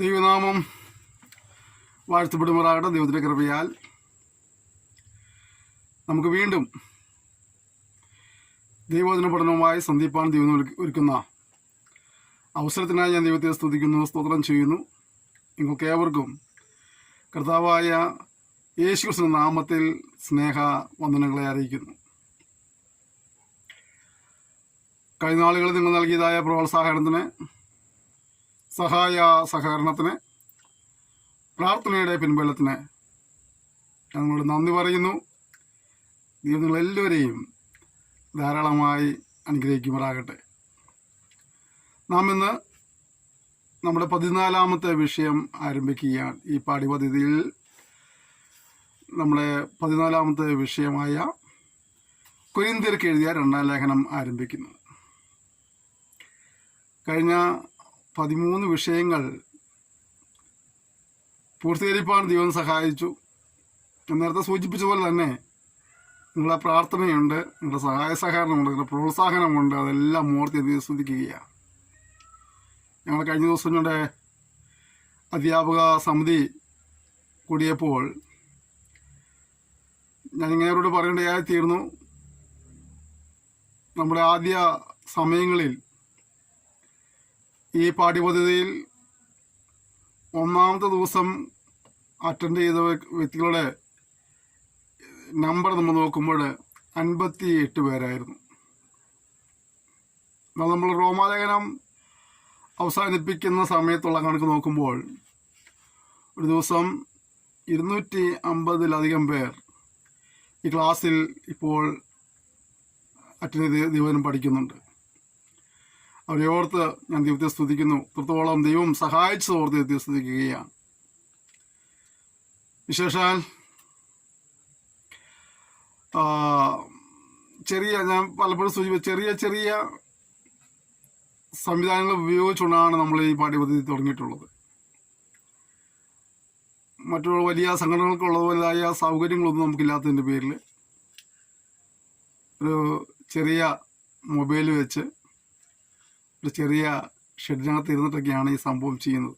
ദൈവനാമം വാഴ്ത്തപ്പെടുമാറാകട്ടെ. ദൈവത്തിൻ്റെ കൃപയാൽ നമുക്ക് വീണ്ടും ദൈവവചന പഠനവുമായി സന്ദീപാൻ ദൈവം ഒരുക്കുന്ന അവസരത്തിനായി ഞാൻ ദൈവത്തെ സ്തുതിക്കുന്നു, സ്തോത്രം ചെയ്യുന്നു. നിങ്ങൾക്ക് ഏവർക്കും കർത്താവായ യേശുക്രിസ്തുവിന്റെ നാമത്തിൽ സ്നേഹ വന്ദനങ്ങളെ അറിയിക്കുന്നു. കഴിഞ്ഞ നാളുകളിൽ നിങ്ങൾ നൽകിയതായ പ്രോത്സാഹനത്തിന്, സഹകരണത്തിന്, പ്രാർത്ഥനയുടെ പിൻബലത്തിന് ഞങ്ങളോട് നന്ദി പറയുന്നു. ദൈവം നിങ്ങളെല്ലാവരെയും ധാരാളമായി അനുഗ്രഹിക്കുമാറാകട്ടെ. നാം ഇന്ന് നമ്മുടെ 14ാമത്തെ വിഷയം ആരംഭിക്കുകയാണ്. ഈ പാഠ്യപദ്ധതിയിൽ നമ്മുടെ 14ാമത്തെ വിഷയമായ കൊരിന്ത്യർക്ക് എഴുതിയ 2-ാം ലേഖനം ആരംഭിക്കുന്നു. കഴിഞ്ഞ 13 വിഷയങ്ങൾ പൂർത്തീകരിപ്പാൻ ദൈവം സഹായിച്ചു. നേരത്തെ സൂചിപ്പിച്ച പോലെ തന്നെ നിങ്ങളുടെ പ്രാർത്ഥനയുണ്ട്, നിങ്ങളുടെ സഹകരണമുണ്ട്, നിങ്ങളുടെ പ്രോത്സാഹനമുണ്ട്. അതെല്ലാം ഓർത്ത് സ്തുതിക്കുകയാണ്. ഞങ്ങൾ കഴിഞ്ഞ ദിവസം ഞങ്ങളുടെ അധ്യാപക സമിതി കൂടിയപ്പോൾ ഞാനിങ്ങനെയോട് പറയേണ്ടതായി തീർന്നു. നമ്മുടെ ആദ്യ സമയങ്ങളിൽ ഈ പാഠ്യപദ്ധതിയിൽ 1-ാമത്തെ ദിവസം അറ്റൻഡ് ചെയ്ത വ്യക്തികളുടെ നമ്പർ നമ്മൾ നോക്കുമ്പോൾ 58 പേരായിരുന്നു. നമ്മൾ റോമാലേഖനം അവസാനിപ്പിക്കുന്ന സമയത്തുള്ള കണക്ക് നോക്കുമ്പോൾ ഒരു ദിവസം 250-ലധികം പേർ ഈ ക്ലാസ്സിൽ ഇപ്പോൾ അറ്റൻഡ് ചെയ്ത് ദൈവം പഠിക്കുന്നുണ്ട്. അവരെ ഓർത്ത് ഞാൻ ദൈവത്തെ സ്തുതിക്കുന്നു. എത്രത്തോളം ദൈവം സഹായിച്ചത് ഓർത്ത് ദൈവത്തെ സ്തുതിക്കുകയാണ്. വിശേഷാൽ ഞാൻ പലപ്പോഴും സൂചിപ്പിച്ച ചെറിയ സംവിധാനങ്ങൾ ഉപയോഗിച്ചുകൊണ്ടാണ് നമ്മൾ ഈ പാഠ്യപദ്ധതി തുടങ്ങിയിട്ടുള്ളത്. മറ്റുള്ള വലിയ സംഘടനകൾക്കുള്ളതുപോലെയായ സൗകര്യങ്ങളൊന്നും നമുക്കില്ലാത്തതിൻ്റെ പേരിൽ ഒരു ചെറിയ മൊബൈൽ വെച്ച് ഒരു ചെറിയ ഷെഡിനകത്ത് ഇരുന്നിട്ടൊക്കെയാണ് ഈ സംഭവം ചെയ്യുന്നത്.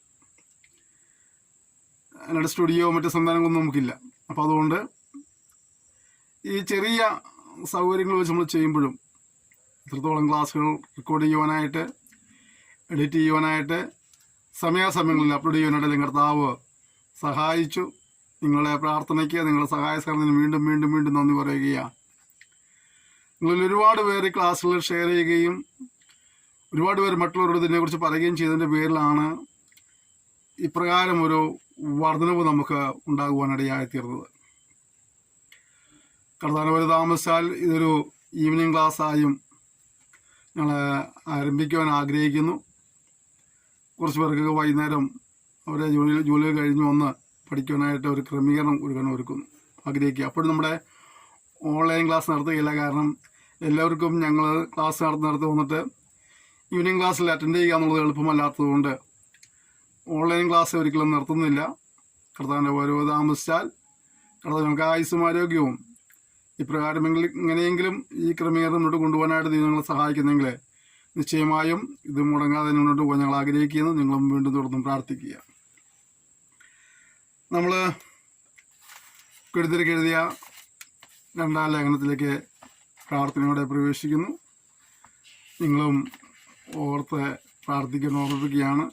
അല്ലാണ്ട് സ്റ്റുഡിയോ മറ്റു സംവിധാനങ്ങളൊന്നും നമുക്കില്ല. അപ്പോൾ അതുകൊണ്ട് ഈ ചെറിയ സൗകര്യങ്ങൾ വെച്ച് നമ്മൾ ചെയ്യുമ്പോഴും എത്രത്തോളം ക്ലാസ്സുകൾ റെക്കോർഡ് ചെയ്യുവാനായിട്ട്, എഡിറ്റ് ചെയ്യുവാനായിട്ട്, സമയാസമയങ്ങളിൽ അപ്ലോഡ് ചെയ്യാനായിട്ട് കർത്താവ് സഹായിച്ചു. നിങ്ങളുടെ പ്രാർത്ഥനയ്ക്ക്, നിങ്ങളുടെ സഹായ സഹകരണത്തിന് വീണ്ടും വീണ്ടും വീണ്ടും നന്ദി പറയുകയാണ്. നിങ്ങളിൽ ഒരുപാട് പേര് ക്ലാസ്സുകൾ ഷെയർ ചെയ്യുകയും ഒരുപാട് പേര് മറ്റുള്ളവരോട് ഇതിനെക്കുറിച്ച് പറയുകയും ചെയ്തതിൻ്റെ പേരിലാണ് ഇപ്രകാരം ഒരു വർധനവ് നമുക്ക് ഉണ്ടാകുവാനിടയായിത്തീർന്നത്. കർത്താവ് താമസിച്ചാൽ ഇതൊരു ഈവനിങ് ക്ലാസ്സായും ഞങ്ങൾ ആരംഭിക്കുവാൻ ആഗ്രഹിക്കുന്നു. കുറച്ച് പേർക്ക് വൈകുന്നേരം അവരെ ജോലി കഴിഞ്ഞ് വന്ന് പഠിക്കുവാനായിട്ട് ഒരു ക്രമീകരണം ഒരുക്കുന്നു ആഗ്രഹിക്കുക. അപ്പോഴും നമ്മുടെ ഓൺലൈൻ ക്ലാസ് നടത്തുകയില്ല. കാരണം എല്ലാവർക്കും ഞങ്ങൾ ക്ലാസ് നടത്തി വന്നിട്ട് ഈവനിങ് ക്ലാസ്സിൽ അറ്റൻഡ് ചെയ്യുക എന്നുള്ളത് എളുപ്പമല്ലാത്തതുകൊണ്ട് ഓൺലൈൻ ക്ലാസ് ഒരിക്കലും നിർത്തുന്നില്ല. കർത്താവിൻ്റെ ഓരോ താമസിച്ചാൽ കർത്താവ് നമുക്ക് ആയുസ്സും ആരോഗ്യവും ഇങ്ങനെയെങ്കിലും ഈ ക്രമീകരണം മുന്നോട്ട് കൊണ്ടുപോകാനായിട്ട് നിങ്ങളെ സഹായിക്കുന്നെങ്കിൽ നിശ്ചയമായും ഇത് മുടങ്ങാതെ മുന്നോട്ട് പോകാൻ ഞങ്ങൾ ആഗ്രഹിക്കുന്നു. നിങ്ങളും വീണ്ടും തുടർന്നും പ്രാർത്ഥിക്കുക. നമ്മൾ കൊരിന്ത്യർക്ക് എഴുതിയ 2-ാം ലേഖനത്തിലേക്ക് പ്രാർത്ഥനയോടെ പ്രവേശിക്കുന്നു. നിങ്ങളും ഓർത്ത് ഓർമ്മിപ്പിക്കുകയാണ്.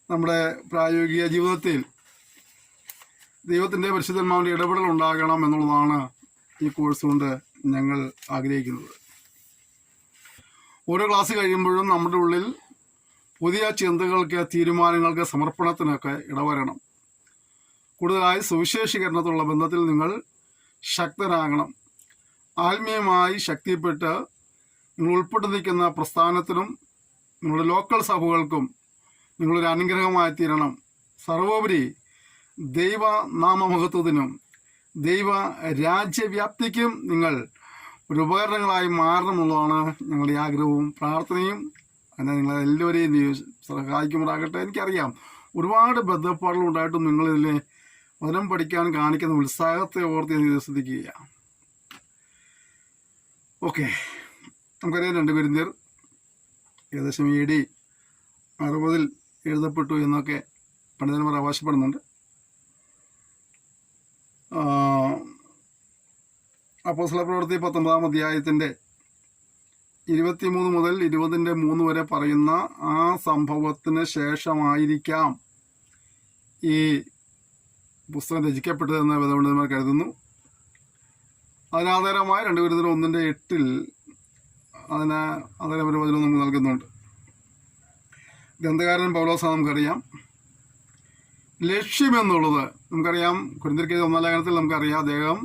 നമ്മുടെ പ്രായോഗിക ജീവിതത്തിൽ ദൈവത്തിൻ്റെ പരിശുദ്ധന്മാരുടെ ഇടപെടൽ ഉണ്ടാകണം എന്നുള്ളതാണ് ഈ കോഴ്സ് കൊണ്ട് ഞങ്ങൾ ആഗ്രഹിക്കുന്നത്. ഓരോ ക്ലാസ് കഴിയുമ്പോഴും നമ്മുടെ ഉള്ളിൽ പുതിയ ചിന്തകൾക്ക്, തീരുമാനങ്ങൾക്ക്, സമർപ്പണത്തിനൊക്കെ ഇടവരണം. കൂടുതലായി സുവിശേഷീകരണത്തിലുള്ള ബന്ധത്തിൽ നിങ്ങൾ ശക്തരാകണം. ആത്മീയമായി ശക്തിപ്പെട്ട് നിങ്ങൾ ഉൾപ്പെട്ട് നിൽക്കുന്ന പ്രസ്ഥാനത്തിനും നിങ്ങളുടെ ലോക്കൽ സഭകൾക്കും നിങ്ങളൊരു അനുഗ്രഹമായി തീരണം. സർവോപരി ദൈവ നാമമഹത്വത്തിനും ദൈവ രാജ്യവ്യാപ്തിക്കും നിങ്ങൾ ഒരു ഉപകരണങ്ങളായി മാറണമെന്നുള്ളതാണ് ഞങ്ങളുടെ ആഗ്രഹവും പ്രാർത്ഥനയും. എന്നാൽ നിങ്ങളെല്ലാവരെയും സഹായിക്കുമാറാകട്ടെ. എനിക്കറിയാം ഒരുപാട് ബന്ധപ്പാടുകളുണ്ടായിട്ടും നിങ്ങളിതിൽ വചനം പഠിക്കാൻ കാണിക്കുന്ന ഉത്സാഹത്തെ ഓർത്ത് ശ്രദ്ധിക്കുകയാണ്. ഓക്കെ, നമുക്കറിയാം 2 കൊരിന്ത്യർ ഏകദേശം AD 60 എഴുതപ്പെട്ടു എന്നൊക്കെ പണ്ഡിതന്മാർ അവകാശപ്പെടുന്നുണ്ട്. അപ്പോസ്തല പ്രവൃത്തി 19-ാം അധ്യായത്തിൻ്റെ 23 മുതൽ 20-3 വരെ പറയുന്ന ആ സംഭവത്തിന് ശേഷമായിരിക്കാം ഈ പുസ്തകം രചിക്കപ്പെട്ടതെന്ന് വേദപണ്ഡിതന്മാർ കരുതുന്നു. അതിനാധാരമായ 2 കൊരിന്ത്യർ 1:8 അതിന് ആധാരപര വചനം നമുക്ക് നൽകുന്നുണ്ട്. ഗ്രന്ഥകാരൻ പൗലോസ് നമുക്കറിയാം. ലക്ഷ്യമെന്നുള്ളത് നമുക്കറിയാം. കൊരിന്ത്യർക്ക് 1-ാം ലേഖനത്തിൽ നമുക്കറിയാം അദ്ദേഹം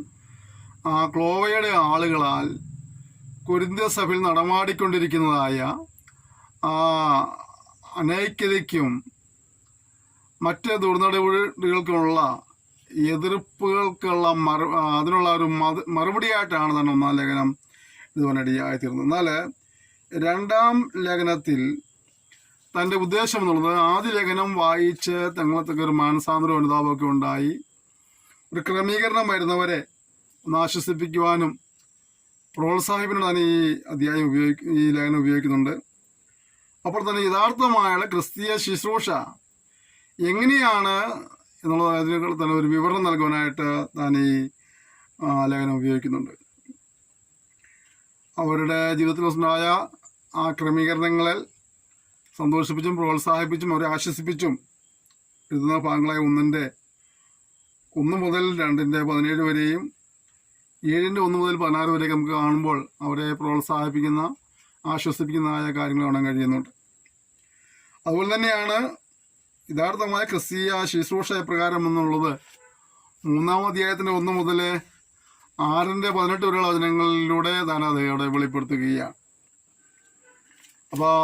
ക്ലോവയുടെ ആളുകളാൽ കൊരിന്ത്യ സഭയിൽ നടമാടിക്കൊണ്ടിരിക്കുന്നതായ അനൈക്യതയ്ക്കും മറ്റ് ദുർനടപടികൾക്കുമുള്ള എതിർപ്പുകൾക്കുള്ള അതിനുള്ള ഒരു മറുപടിയായിട്ടാണ് തന്നെ 1-ാം ലേഖനം ഇതുവനടിയായിത്തീർന്നത്. എന്നാൽ 2-ാം ലേഖനത്തിൽ തൻ്റെ ഉദ്ദേശം എന്നുള്ളത് ആദ്യ ലേഖനം വായിച്ച് തങ്ങളത്തൊക്കെ ഒരു മാനസാന്തരവും അനുതാപമൊക്കെ ഉണ്ടായി ഒരു ക്രമീകരണം വരുന്നവരെ ഒന്ന് ആശ്വസിപ്പിക്കുവാനും പ്രോത്സാഹിപ്പിക്കാനാണ് ഈ ലേഖനം ഉപയോഗിക്കുന്നുണ്ട്. അപ്പോൾ തന്നെ യഥാർത്ഥമായ ക്രിസ്തീയ ശുശ്രൂഷ എങ്ങനെയാണ് എന്നുള്ളത് അതിനേക്കാൾ തന്നെ ഒരു വിവരണം നൽകുവാനായിട്ട് താൻ ഈ ലേഖനം ഉപയോഗിക്കുന്നുണ്ട്. അവരുടെ ജീവിതത്തിലുണ്ടായ ആ ക്രമീകരണങ്ങളിൽ സന്തോഷിപ്പിച്ചും പ്രോത്സാഹിപ്പിച്ചും അവരെ ആശ്വസിപ്പിച്ചും എഴുതുന്ന ഭാഗങ്ങളായ 1 മുതൽ 2:17 വരെയും 7:1 മുതൽ 16 വരെയൊക്കെ നമുക്ക് കാണുമ്പോൾ അവരെ പ്രോത്സാഹിപ്പിക്കുന്ന ആശ്വസിപ്പിക്കുന്നതായ കാര്യങ്ങൾ കാണാൻ കഴിയുന്നുണ്ട്. അതുപോലെ തന്നെയാണ് യഥാർത്ഥമായ ക്രിസ്തീയ ശുശ്രൂഷ പ്രകാരം എന്നുള്ളത് 3-ാം അധ്യായത്തിൻ്റെ 1 മുതൽ 6:18 വരെയുള്ള വചനങ്ങളിലൂടെ താൻ അത് അവിടെ വെളിപ്പെടുത്തുകയാണ്. അപ്പോൾ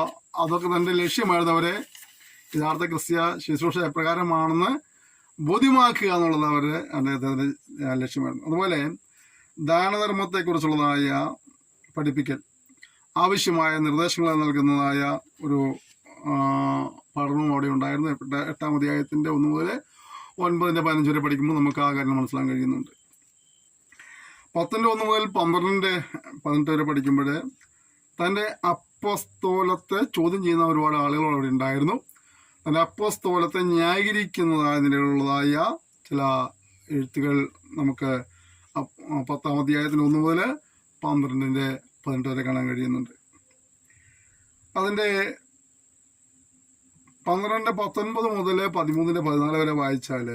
അതൊക്കെ തൻ്റെ ലക്ഷ്യമായിരുന്നവരെ യഥാർത്ഥ ക്രിസ്തീയ ശുശ്രൂഷ എപ്രകാരമാണെന്ന് ബോധ്യമാക്കുക എന്നുള്ളത് അവരുടെ അദ്ദേഹത്തിൻ്റെ ലക്ഷ്യമായിരുന്നു. അതുപോലെ ദാനധർമ്മത്തെക്കുറിച്ചുള്ളതായ പഠിപ്പിക്കൽ, ആവശ്യമായ നിർദ്ദേശങ്ങൾ നൽകുന്നതായ ഒരു പഠനവും അവിടെ ഉണ്ടായിരുന്നു. 8-ാം അധ്യായത്തിൻ്റെ 1 മുതൽ 9-15 വരെ പഠിക്കുമ്പോൾ നമുക്ക് ആ കാര്യം മനസ്സിലാക്കാൻ കഴിയുന്നുണ്ട്. 10-1 മുതൽ 12-18 വരെ പഠിക്കുമ്പോൾ തൻ്റെ അപ്പസ്തോലത്തെ ചോദ്യം ചെയ്യുന്ന ഒരുപാട് ആളുകൾ അവിടെ ഉണ്ടായിരുന്നു. തൻ്റെ അപ്പസ്തോലത്തെ ന്യായീകരിക്കുന്നതായ നിലയിലുള്ളതായ ചില എഴുത്തുകൾ നമുക്ക് 10-ാം അധ്യായത്തിന് 1 മുതൽ 12-18 വരെ കാണാൻ കഴിയുന്നുണ്ട്. അതിൻ്റെ 12-19 മുതൽ 13-14 വരെ വായിച്ചാൽ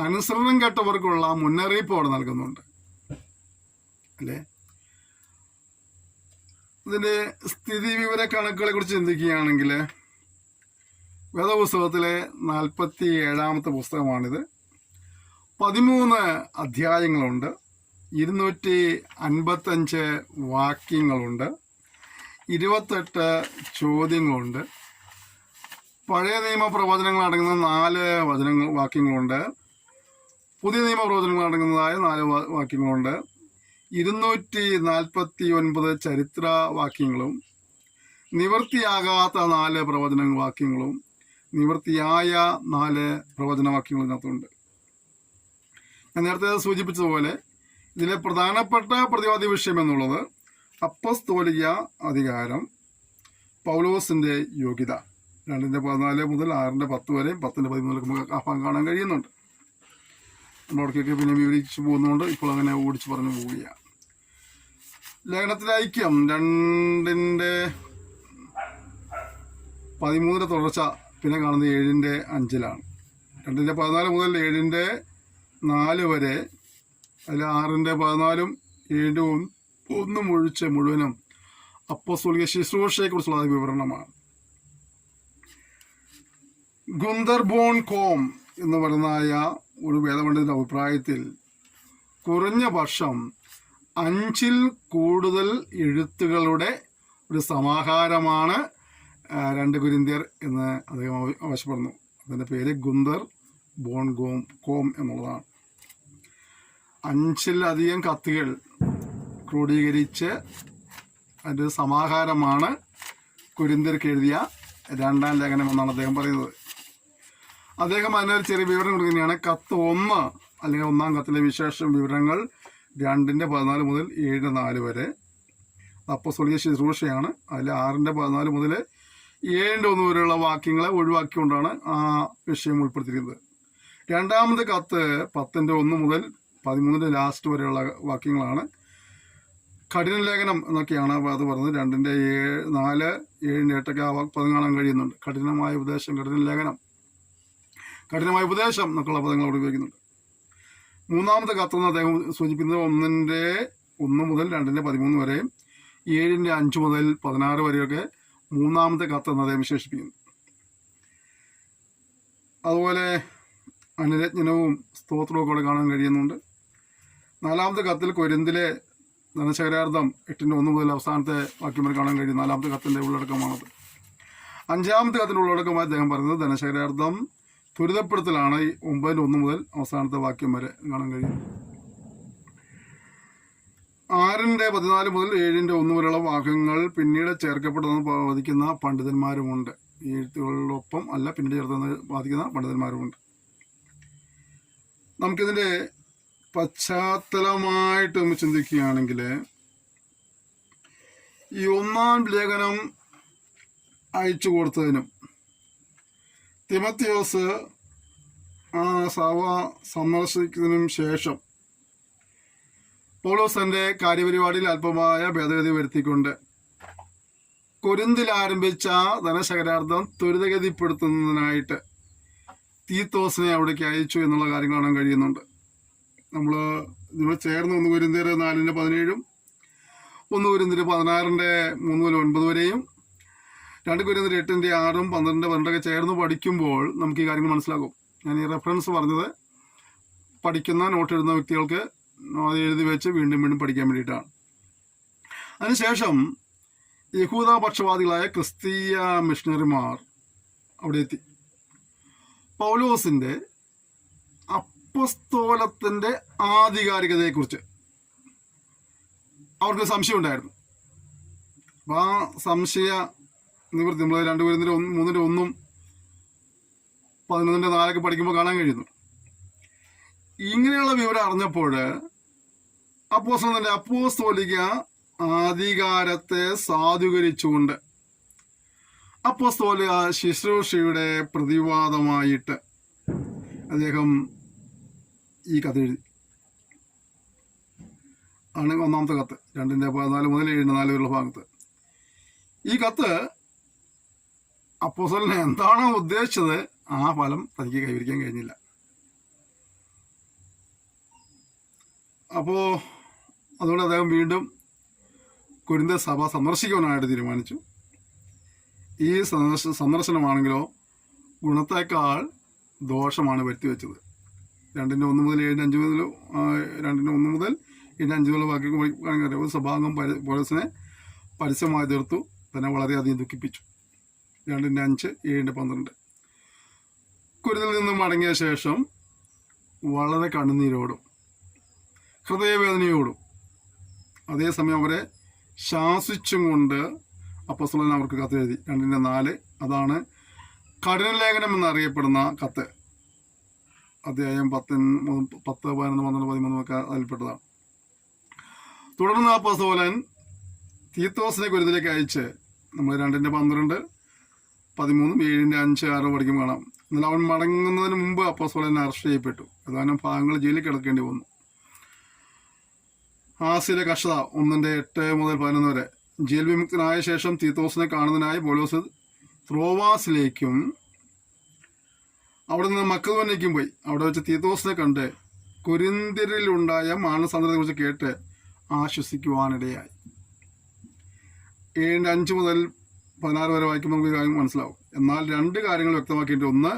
അനുസരണം കെട്ടവർക്കുള്ള മുന്നറിയിപ്പ് അവിടെ നൽകുന്നുണ്ട് അല്ലേ. ഇതിൻ്റെ സ്ഥിതി വിവര കണക്കുകളെ കുറിച്ച് ചിന്തിക്കുകയാണെങ്കിൽ വേദപുസ്തകത്തിലെ 47-ാമത്തെ പുസ്തകമാണിത്. 13 അധ്യായങ്ങളുണ്ട്, 255 വാക്യങ്ങളുണ്ട്, 28 ചോദ്യങ്ങളുണ്ട്. പഴയ നിയമ പ്രവചനങ്ങൾ അടങ്ങുന്ന 4 വാക്യങ്ങളുണ്ട്. പുതിയ നിയമ പ്രവചനങ്ങൾ അടങ്ങുന്നതായ 4 വാക്യങ്ങളുണ്ട്. 249 ചരിത്ര വാക്യങ്ങളും നിവൃത്തിയാകാത്ത 4 പ്രവചന വാക്യങ്ങളും നിവൃത്തിയായ 4 പ്രവചന വാക്യങ്ങളും ഇതിനകത്തുണ്ട്. ഞാൻ നേരത്തെ സൂചിപ്പിച്ചതുപോലെ ഇതിലെ പ്രധാനപ്പെട്ട പ്രതിവാദി വിഷയം എന്നുള്ളത് അപ്പസ്തോലിക അധികാരം, പൗലോസിൻ്റെ യോഗ്യത. 2:14 മുതൽ 6:10 വരെ 10:13 നമുക്ക് ആ ഭാഗം കാണാൻ കഴിയുന്നുണ്ട്. നമ്മളവിടേക്കൊക്കെ പിന്നെ വിവരിച്ച് പോകുന്നതുകൊണ്ട് ഇപ്പോൾ അങ്ങനെ ഓടിച്ച് പറഞ്ഞു പോവുകയാണ്. ലേഖനത്തിലെ ഐക്യം 2:13 തുടർച്ച പിന്നെ കാണുന്നത് 7:5 2:14 മുതൽ 7:4 വരെ. അതിൽ 6:14 7:1 ഒഴിച്ച് മുഴുവനും അപ്പോസ്തലിക ശുശ്രൂഷയെക്കുറിച്ചുള്ള വിവരണമാണ്. ഗുന്തർ ബോൺ കോം എന്ന് പറയുന്നതായ ഒരു വേദപണ്ഡിതന്റെ അഭിപ്രായത്തിൽ കുറഞ്ഞ പക്ഷം 5-ൽ കൂടുതൽ എഴുത്തുകളുടെ ഒരു സമാഹാരമാണ് 2 കൊരിന്ത്യർ എന്ന് അദ്ദേഹം ആവശ്യപ്പെടുന്നു. അതിൻ്റെ പേര് ഗുന്തർ ബോൺ കോം എന്നുള്ളതാണ്. 5-ലധികം കത്തുകൾ ക്രോഡീകരിച്ച് അതിൻ്റെ സമാഹാരമാണ് കൊരിന്ത്യർക്ക് എഴുതിയ 2-ാം ലേഖനം എന്നാണ് അദ്ദേഹം പറയുന്നത്. അദ്ദേഹം അതിനൊരു ചെറിയ വിവരം കൊടുക്കുന്നതാണ്. കത്ത് 1 അല്ലെങ്കിൽ 1-ാം കത്തിലെ വിശേഷ വിവരങ്ങൾ 2:14 മുതൽ 7:4 വരെ അപ്പോസ്തലിക ശുശ്രൂഷയാണ്. അതിൽ 6:14 മുതൽ 7:1 വരെയുള്ള വാക്യങ്ങളെ ഒഴിവാക്കിക്കൊണ്ടാണ് ആ വിഷയം ഉൾപ്പെടുത്തിയിരിക്കുന്നത്. രണ്ടാമത്തെ കത്ത് 10:1 മുതൽ 13 ലാസ്റ്റ് വരെയുള്ള വാക്യങ്ങളാണ്. കഠിന ലേഖനം എന്നൊക്കെയാണ് അത് പറഞ്ഞത്. 2:4, 7:8 ആ പദം കാണാൻ കഴിയുന്നുണ്ട്. കഠിനമായ ഉപദേശം, കഠിന ലേഖനം, കഠിനമായ ഉപദേശം എന്നൊക്കെയുള്ള പദങ്ങൾ അവിടെ ഉപയോഗിക്കുന്നുണ്ട്. മൂന്നാമത്തെ കത്തെന്ന് അദ്ദേഹം സൂചിപ്പിക്കുന്നത് 1:1 മുതൽ 2:13 വരെയും 7:5 മുതൽ 16 വരെയൊക്കെ മൂന്നാമത്തെ കത്ത് എന്ന് അദ്ദേഹം വിശേഷിപ്പിക്കുന്നു. അതുപോലെ അനുരജ്ഞനവും സ്തോത്രവും ഒക്കെ അവിടെ കാണാൻ കഴിയുന്നുണ്ട്. നാലാമത്തെ കത്തിൽ കൊരിന്തിലെ ധനശേഖരാർത്ഥം 8:1 മുതൽ അവസാനത്തെ വാക്യം വരെ കാണാൻ കഴിയും. നാലാമത്തെ കത്തിൻ്റെ ഉള്ളടക്കമാണത്. അഞ്ചാമത്തെ കത്തിൻ്റെ ഉള്ളടക്കമായി അദ്ദേഹം പറയുന്നത് ധനശേഖരാർത്ഥം ത്വരിതപ്പെടുത്തലാണ്. 9:1 മുതൽ അവസാനത്തെ വാക്യം വരെ കാണാൻ കഴിയും. 6:14 മുതൽ 7:1 വരെയുള്ള വാക്യങ്ങൾ പിന്നീട് ചേർക്കപ്പെട്ടതെന്ന് വാദിക്കുന്ന പണ്ഡിതന്മാരുമുണ്ട്. ഈ എഴുത്തുകളിലൊപ്പം അല്ല പിന്നീട് ചേർത്തെന്ന് വാദിക്കുന്ന പണ്ഡിതന്മാരുമുണ്ട്. നമുക്കിതിൻ്റെ പശ്ചാത്തലമായിട്ട് നമ്മൾ ചിന്തിക്കുകയാണെങ്കിൽ, ഈ 1-ാം ലേഖനം അയച്ചു കൊടുത്തതിനും തിമത്തിയോസ് ആ സഭ സന്ദർശിക്കുന്നതിനും ശേഷം പൗലോസ് തന്റെ കാര്യപരിപാടിയിൽ അല്പമായ ഭേദഗതി വരുത്തിക്കൊണ്ട് കൊരിന്തിൽ ആരംഭിച്ച ധനശേഖരാർത്ഥം ത്വരിതഗതിപ്പെടുത്തുന്നതിനായിട്ട് തീത്തോസിനെ അവിടേക്ക് അയച്ചു എന്നുള്ള കാര്യങ്ങൾ കാണാൻ കഴിയുന്നുണ്ട്. നമ്മൾ ചേർന്ന് 1 കൊരിന്ത്യർ 4:17, 1 കൊരിന്ത്യർ 16:3 മുതൽ 9 വരെയും 2 കൊരിന്ത്യർ 8:6, 12:12 ചേർന്ന് പഠിക്കുമ്പോൾ നമുക്ക് ഈ കാര്യങ്ങൾ മനസ്സിലാകും. ഞാൻ ഈ റെഫറൻസ് പറഞ്ഞത് പഠിക്കുന്ന നോട്ട് എഴുതുന്ന വ്യക്തികൾക്ക് അത് എഴുതി വെച്ച് വീണ്ടും വീണ്ടും പഠിക്കാൻ വേണ്ടിയിട്ടാണ്. അതിനുശേഷം യഹൂദപക്ഷവാദികളായ ക്രിസ്തീയ മിഷണറിമാർ അവിടെ എത്തി. പൗലോസിന്റെ അപ്പസ്തോലത്തിന്റെ ആധികാരികതയെക്കുറിച്ച് അവർക്ക് സംശയം ഉണ്ടായിരുന്നു. അപ്പം ആ സംശയ നിവൃത്തി നമ്മൾ 2 കൊരിന്ത്യർ 3:1, 11:4 പഠിക്കുമ്പോൾ കാണാൻ കഴിയുന്നു. ഇങ്ങനെയുള്ള വിവരം അറിഞ്ഞപ്പോൾ അപ്പോസ്തലന്റെ അപ്പോസ്തോലിക അധികാരത്തെ സാധൂകരിച്ചുകൊണ്ട് അപ്പോസ്തോലിക ശുശ്രൂഷയുടെ പ്രതിവാദമായിട്ട് അദ്ദേഹം ഈ കത്ത് എഴുതി. ആണ് 1-ാമത്തെ കത്ത്. 2:14 മുതൽ 7:4 വരെയുള്ള ഭാഗത്ത്. ഈ കത്ത് അപ്പോസ്തലൻ എന്താണോ ഉദ്ദേശിച്ചത് ആ ഫലം തനിക്ക് കൈവരിക്കാൻ കഴിഞ്ഞില്ല. അപ്പോൾ അതുകൊണ്ട് അദ്ദേഹം വീണ്ടും കൊരിന്ത സഭ സന്ദർശിക്കുവാനായിട്ട് തീരുമാനിച്ചു. ഈ സന്ദർശനമാണെങ്കിലോ ഗുണത്തേക്കാൾ ദോഷമാണ് വരുത്തി വെച്ചത്. 2:1 മുതൽ 7:5 മുതൽ 2:1 മുതൽ 7:5 വരെ വാക്യങ്ങൾ സഭാംഗം പൗലോസിനെ പരസ്യമായി തീർത്തു, തന്നെ വളരെയധികം ദുഃഖിപ്പിച്ചു. 2:5, 7:12 കൊരിന്തിൽ നിന്നും മടങ്ങിയ ശേഷം വളരെ കണ്ണുനീരോടും ഹൃദയവേദനയോടും അതേസമയം അവരെ ശാസിച്ചും കൊണ്ട് അപ്പോസ്തലൻ അവർക്ക് കത്ത് എഴുതി. 2:4 അതാണ് കഠിന ലേഖനം എന്നറിയപ്പെടുന്ന കത്ത്. അധ്യായം 10, 11, 12, 13 ഒക്കെ അതിൽപ്പെട്ടതാണ്. തുടർന്ന് അപ്പോസ്തലൻ തീത്തോസിനെ കൊരിന്തിലേക്ക് അയച്ച് നമ്മൾ 2:12, 13, 7:5, 6 പഠിക്കും കാണാം. എന്നാൽ അവൻ മടങ്ങുന്നതിന് മുമ്പ് അപ്പോസ്തലൻ അറസ്റ്റ് ചെയ്യപ്പെട്ടു. ഏതാനും ഭാഗങ്ങൾ ജയിലിൽ കിടക്കേണ്ടി വന്നു. ആസിലെ കഷ്ടത 1:8 മുതൽ 11 വരെ. ജയിൽ വിമുക്തനായ ശേഷം തീത്തോസിനെ കാണുന്നതിനായി പൗലോസ് ത്രോവാസിലേക്കും അവിടെ നിന്ന് മക്കദോന്യയ്ക്കും പോയി. അവിടെ വെച്ച് തീത്തോസിനെ കണ്ട് കൊരിന്ത്യരിലുണ്ടായ മാനസാന്തരത്തെക്കുറിച്ച് കേട്ട് ആശ്വസിക്കുവാനിടയായി. 7:5 മുതൽ 16 വരെ വായിക്കുമ്പോൾ നമുക്ക് കാര്യം മനസ്സിലാവും. എന്നാൽ 2 കാര്യങ്ങൾ വ്യക്തമാക്കിയിട്ട്: 1,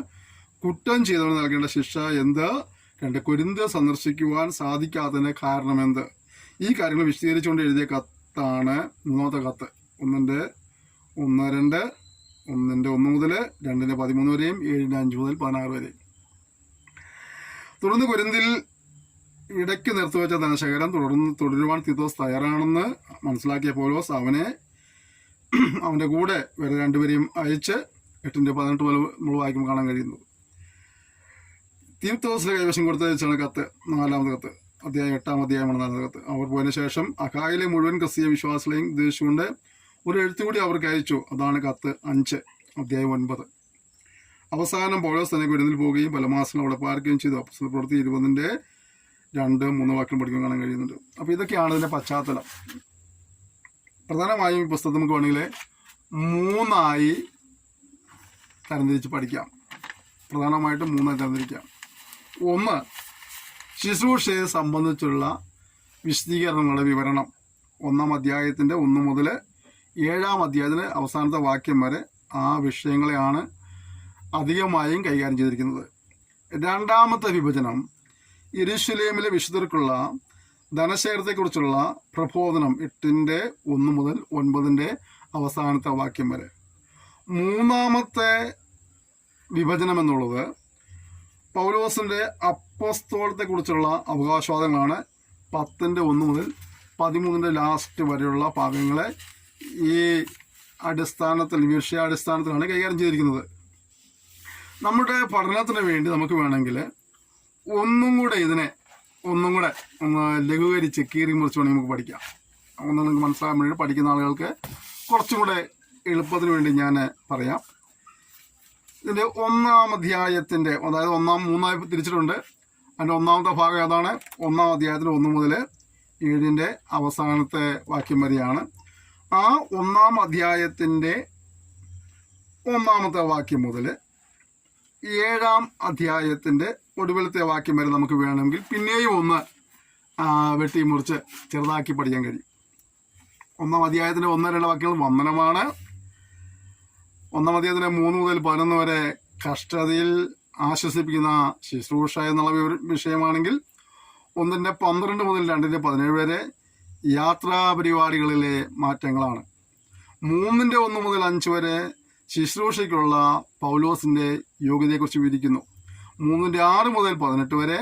കുറ്റം ചെയ്തവന് നൽകേണ്ട ശിക്ഷ എന്ത്; 2, കൊരിന്ത്യ സന്ദർശിക്കുവാൻ സാധിക്കാത്തതിന് കാരണമെന്ത്. ഈ കാര്യങ്ങൾ വിശദീകരിച്ചുകൊണ്ട് എഴുതിയ കത്താണ് 3-ാമത്തെ കത്ത്. 1:1, 1:1 മുതൽ 2:13 വരെയും 7:5 മുതൽ 16 വരെയും. തുടർന്ന് കൊരിന്തിൽ ഇടയ്ക്ക് നിർത്തിവെച്ച ധനശേഖരം തുടരുവാൻ തീത്തോസ് തയ്യാറാണെന്ന് മനസ്സിലാക്കിയ പൗലോസ് അവന്റെ കൂടെ വേറെ 2 പേരെയും അയച്ച് 8:18 മുതൽ നമ്മൾ വായിക്കുമ്പോൾ കാണാൻ കഴിയുന്നത്. തീത്തോസിന്റെ കൈവശം കൊടുത്തയച്ചാണ് കത്ത് 4-ാമത്തെ കത്ത്. അധ്യായം 8-ാം അധ്യായമാണ് 4-ാമത്തെ കത്ത്. അവർ പോയതിനു ശേഷം അഖായിലെ മുഴുവൻ ക്രിസ്തീയ വിശ്വാസികളെയും ഉദ്ദേശിച്ചുകൊണ്ട് ഒരു എഴുത്തുകൂടി അവർക്ക് അയച്ചു. അതാണ് കത്ത് 5. അധ്യായം 9. അവസാനം പൗലോസ് തന്നെ കുരിന്തിൽ പോവുകയും പല മാസങ്ങൾ അവിടെ പാർക്കുകയും ചെയ്തു. അപ്പോസ്തല പ്രവൃത്തി 20:2-3 വാക്യം പഠിക്കാൻ കാണാൻ കഴിയുന്നുണ്ട്. അപ്പോൾ ഇതൊക്കെയാണ് ഇതിൻ്റെ പശ്ചാത്തലം. പ്രധാനമായും ഈ പുസ്തകം നമുക്ക് വേണമെങ്കിൽ 3 തരംതിരിച്ച് പഠിക്കാം. പ്രധാനമായിട്ടും 3 തരംതിരിക്കാം. 1, ശുശ്രൂഷയെ സംബന്ധിച്ചുള്ള വിശദീകരണങ്ങളുടെ വിവരണം. 1-ാം അധ്യായത്തിൻ്റെ 1 മുതൽ 7-ാം അധ്യായത്തിൻ്റെ അവസാനത്തെ വാക്യം വരെ ആ വിഷയങ്ങളെയാണ് അധികമായും കൈകാര്യം ചെയ്തിരിക്കുന്നത്. 2-ാമത്തെ വിഭജനം യെരൂശലേമിലെ വിശുദ്ധർക്കുള്ള ധനശേഖരത്തെക്കുറിച്ചുള്ള പ്രബോധനം 8-1 മുതൽ 9-ന്റെ അവസാനത്തെ വാക്യം വരെ. 3-ാമത്തെ വിഭജനം എന്നുള്ളത് പൗലോസിൻ്റെ അപ്പോസ്തലത്തെക്കുറിച്ചുള്ള അവകാശവാദങ്ങളാണ്. 10-1 മുതൽ 13-ന്റെ ലാസ്റ്റ് വരെയുള്ള ഭാഗങ്ങളെ ഈ അടിസ്ഥാനത്തിൽ വിഷയാടിസ്ഥാനത്തിലാണ് കൈകാര്യം ചെയ്തിരിക്കുന്നത്. നമ്മുടെ പഠനത്തിന് വേണ്ടി നമുക്ക് വേണമെങ്കിൽ ഒന്നും കൂടെ ഒന്ന് ലഘൂകരിച്ച് കീറി മുറിച്ച് വേണമെങ്കിൽ നമുക്ക് പഠിക്കാം. ഒന്ന് നിങ്ങൾക്ക് മനസ്സിലാകാൻ വേണ്ടി പഠിക്കുന്ന ആളുകൾക്ക് കുറച്ചും കൂടെ എളുപ്പത്തിന് വേണ്ടി ഞാൻ പറയാം. ഇതിൻ്റെ 1-ാം അധ്യായത്തിൻ്റെ, അതായത് 3-ആയി തിരിച്ചിട്ടുണ്ട്. അതിൻ്റെ 1-ാമത്തെ ഭാഗം ഏതാണ്? 1-ാം അധ്യായത്തിൽ 1 മുതൽ 7-ന്റെ അവസാനത്തെ വാക്യം വരെയാണ്. ആ 1-ാം അധ്യായത്തിൻ്റെ 1-ാമത്തെ വാക്യം മുതൽ 7-ാം അധ്യായത്തിൻ്റെ ഒടുവിലത്തെ വാക്യം വരെ നമുക്ക് വേണമെങ്കിൽ പിന്നെയും ഒന്ന് വെട്ടി മുറിച്ച് ചെറുതാക്കി പഠിക്കാൻ കഴിയും. 1-ാം അധ്യായത്തിൻ്റെ 1-2 വാക്യങ്ങൾ വന്ദനമാണ്. 1-ാം അധ്യായത്തിൻ്റെ 3 മുതൽ 11 വരെ കഷ്ടതയിൽ ആശ്വസിപ്പിക്കുന്ന ശുശ്രൂഷ എന്നുള്ള വിഷയമാണെങ്കിൽ 1-ന്റെ 12 മുതൽ 2-ന്റെ 17 വരെ യാത്രാ പരിപാടികളിലെ മാറ്റങ്ങളാണ്. 3-ന്റെ 1 മുതൽ 5 വരെ ശുശ്രൂഷയ്ക്കുള്ള പൗലോസിൻ്റെ യോഗ്യതയെക്കുറിച്ച് വിവരിക്കുന്നു. 3-ന്റെ 6 മുതൽ 18 വരെ